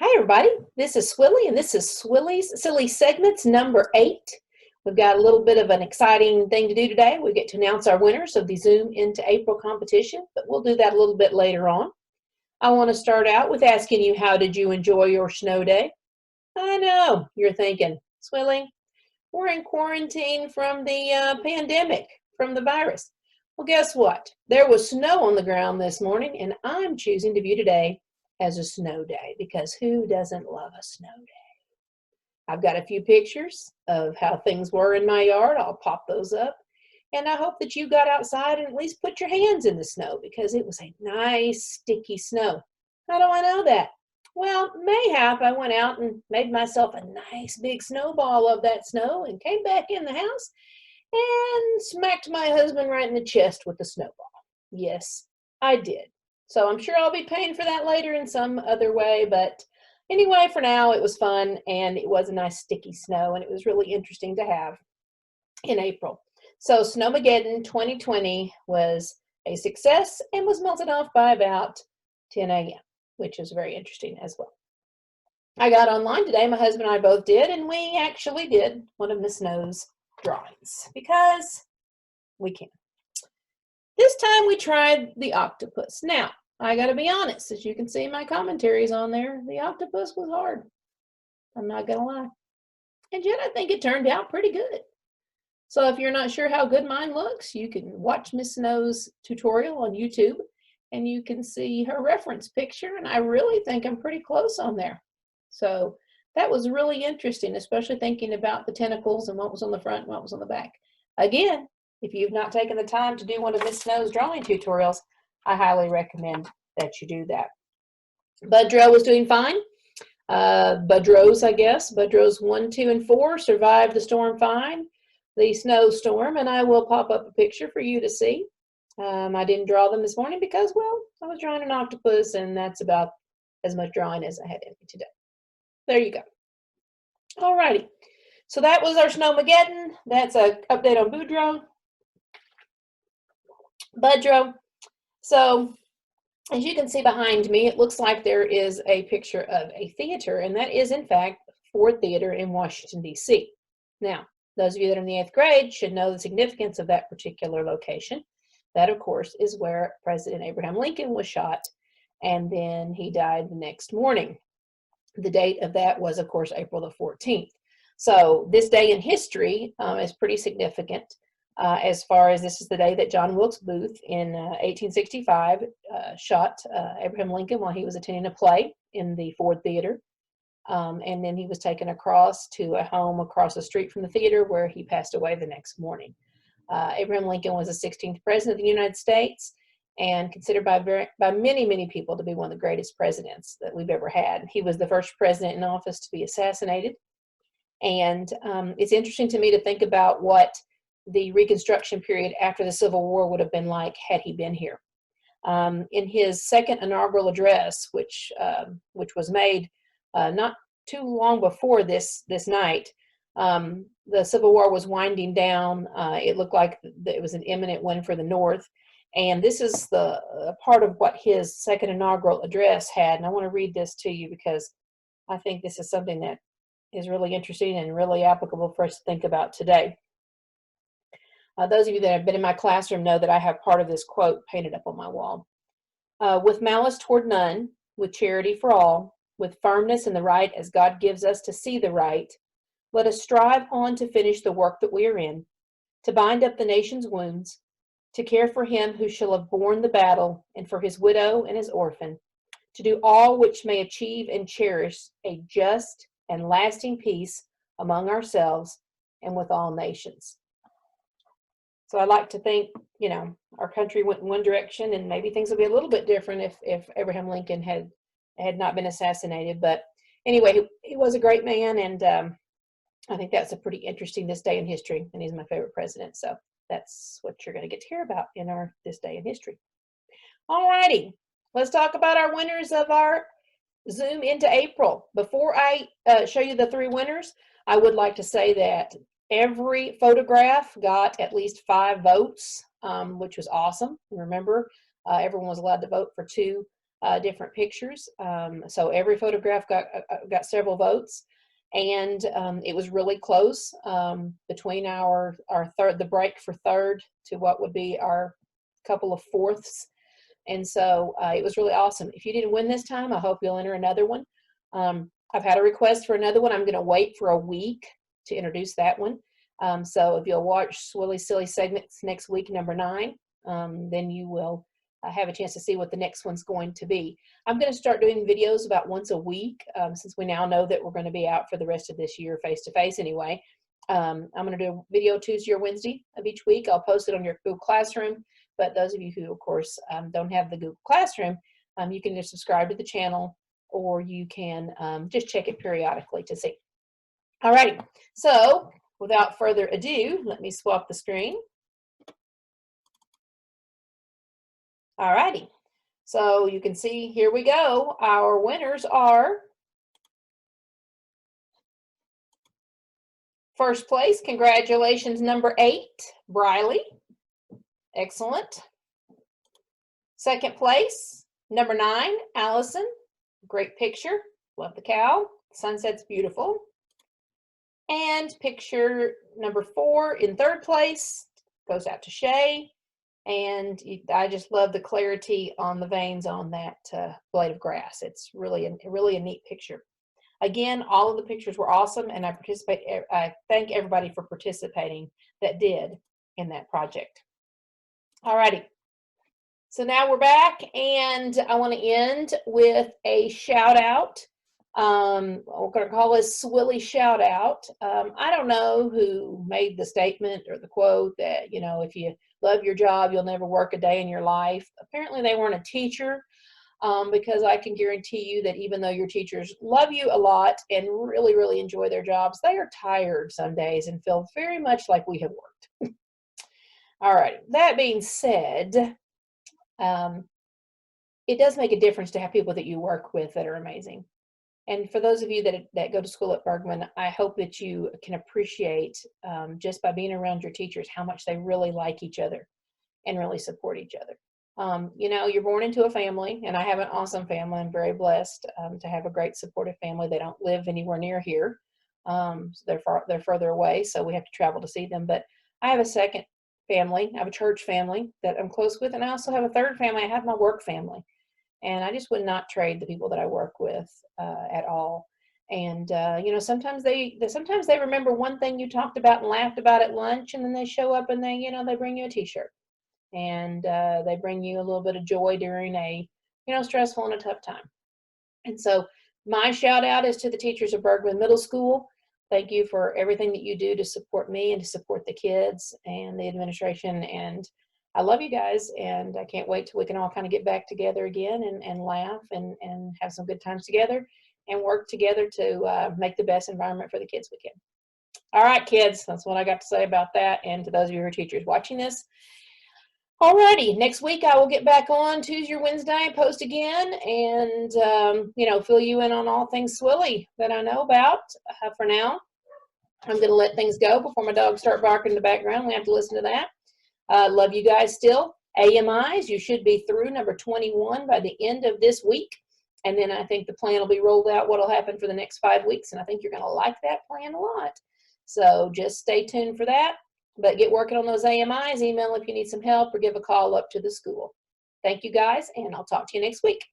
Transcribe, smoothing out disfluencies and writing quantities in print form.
Hi, everybody. This is Swilly, and this is Swilly's Silly Segments number 8. We've got a little bit of an exciting thing to do today. We get to announce our winners of the Zoom into April competition, but we'll do that a little bit later on. I want to start out with asking you, how did you enjoy your snow day? I know, you're thinking, Swilly, we're in quarantine from the pandemic, from the virus. Well, guess what? There was snow on the ground this morning, and I'm choosing to view today as a snow day, because who doesn't love a snow day? I've got a few pictures of how things were in my yard. I'll pop those up. And I hope that you got outside and at least put your hands in the snow, because it was a nice sticky snow. How do I know that? Well, mayhap I went out and made myself a nice big snowball of that snow and came back in the house and smacked my husband right in the chest with the snowball. Yes, I did. So I'm sure I'll be paying for that later in some other way. But anyway, for now, it was fun, and it was a nice sticky snow, and it was really interesting to have in April. So Snowmaggedon 2020 was a success and was melted off by about 10 a.m., which was very interesting as well. I got online today, my husband and I both did, and we actually did one of Miss Snow's drawings because we can. This time we tried the octopus. Now, I got to be honest, as you can see my commentaries on there, the octopus was hard. I'm not going to lie. And yet I think it turned out pretty good. So if you're not sure how good mine looks, you can watch Miss Snow's tutorial on YouTube, and you can see her reference picture, and I really think I'm pretty close on there. So that was really interesting, especially thinking about the tentacles and what was on the front and what was on the back. Again, if you've not taken the time to do one of Miss Snow's drawing tutorials, I highly recommend that you do that. Budrow was doing fine. Budrows, I guess. Budrows 1, 2, and 4 survived the storm fine, the snowstorm, and I will pop up a picture for you to see. I didn't draw them this morning because, well, I was drawing an octopus, and that's about as much drawing as I had in me today. There you go. All righty. So that was our Snowmaggedon. That's an update on Budrow. So as you can see behind me, it looks like there is a picture of a theater, and that is, in fact, Ford Theater in Washington, D.C. Now, those of you that are in the 8th grade should know the significance of that particular location. That, of course, is where President Abraham Lincoln was shot, and then he died the next morning. The date of that was, of course, April the 14th. So this day in history is pretty significant. As far as this is the day that John Wilkes Booth in 1865 shot Abraham Lincoln while he was attending a play in the Ford Theater. And then he was taken across to a home across the street from the theater, where he passed away the next morning. Abraham Lincoln was the 16th president of the United States, and considered by many, many people to be one of the greatest presidents that we've ever had. He was the first president in office to be assassinated. And it's interesting to me to think about what the Reconstruction period after the Civil War would have been like had he been here. In his second inaugural address, which was made not too long before this night, the Civil War was winding down. It looked like it was an imminent win for the North. And this is the part of what his second inaugural address had. And I want to read this to you because I think this is something that is really interesting and really applicable for us to think about today. Those of you that have been in my classroom know that I have part of this quote painted up on my wall. With malice toward none, with charity for all, with firmness in the right as God gives us to see the right, let us strive on to finish the work that we are in, to bind up the nation's wounds, to care for him who shall have borne the battle, and for his widow and his orphan, to do all which may achieve and cherish a just and lasting peace among ourselves and with all nations. So I like to think, you know, our country went in one direction, and maybe things would be a little bit different if Abraham Lincoln had not been assassinated. But anyway, he was a great man, and I think that's a pretty interesting this day in history, and he's my favorite president. So that's what you're going to get to hear about in our this day in history. All righty, let's talk about our winners of our Zoom into April. Before I show you the 3 winners, I would like to say that every photograph got at least 5 votes, which was awesome. And remember, everyone was allowed to vote for 2 different pictures. So every photograph got several votes, and it was really close between our third, the break for third to what would be our couple of fourths. And so it was really awesome. If you didn't win this time, I hope you'll enter another one. I've had a request for another one. I'm going to wait for a week to introduce that one. So if you'll watch Swilly Silly Segments next week, number 9, then you will have a chance to see what the next one's going to be. I'm going to start doing videos about once a week, since we now know that we're going to be out for the rest of this year face-to-face anyway. I'm going to do a video Tuesday or Wednesday of each week. I'll post it on your Google Classroom, but those of you who, of course, don't have the Google Classroom, you can just subscribe to the channel, or you can just check it periodically to see. All right, so without further ado, let me swap the screen. All righty, so you can see, here we go. Our winners are first place, congratulations, number 8, Briley. Excellent. Second place, number 9, Allison. Great picture. Love the cow. Sunset's beautiful. And picture number 4 in third place goes out to Shay. And I just love the clarity on the veins on that blade of grass. It's really a neat picture. Again, all of the pictures were awesome, and I thank everybody for participating that did in that project. All righty. So now we're back, and I want to end with a shout out. We're going to call this Swilly shout out. I don't know who made the statement or the quote that, you know, if you love your job, you'll never work a day in your life. Apparently they weren't a teacher, because I can guarantee you that even though your teachers love you a lot and really, really enjoy their jobs, they are tired some days and feel very much like we have worked. All right, that being said, it does make a difference to have people that you work with that are amazing. And for those of you that go to school at Bergman, I hope that you can appreciate, just by being around your teachers, how much they really like each other and really support each other. You know, you're born into a family, and I have an awesome family. I'm very blessed to have a great supportive family. They don't live anywhere near here. So they're further away, so we have to travel to see them. But I have a second family. I have a church family that I'm close with, and I also have a third family. I have my work family. And I just would not trade the people that I work with at all. And you know, sometimes they remember one thing you talked about and laughed about at lunch, and then they show up and they bring you a T-shirt, and they bring you a little bit of joy during a stressful and a tough time. And so my shout out is to the teachers of Bergman Middle School. Thank you for everything that you do to support me and to support the kids and the administration. And I love you guys, and I can't wait till we can all kind of get back together again and laugh and have some good times together and work together to make the best environment for the kids we can. All right, kids, that's what I got to say about that. And to those of you who are teachers watching this, alrighty, next week I will get back on Tuesday or Wednesday, post again, and fill you in on all things Swilly that I know about. For now, I'm going to let things go before my dogs start barking in the background. We have to listen to that. Love you guys still. AMIs, you should be through number 21 by the end of this week. And then I think the plan will be rolled out, what will happen for the next 5 weeks. And I think you're going to like that plan a lot. So just stay tuned for that. But get working on those AMIs. Email if you need some help, or give a call up to the school. Thank you guys, and I'll talk to you next week.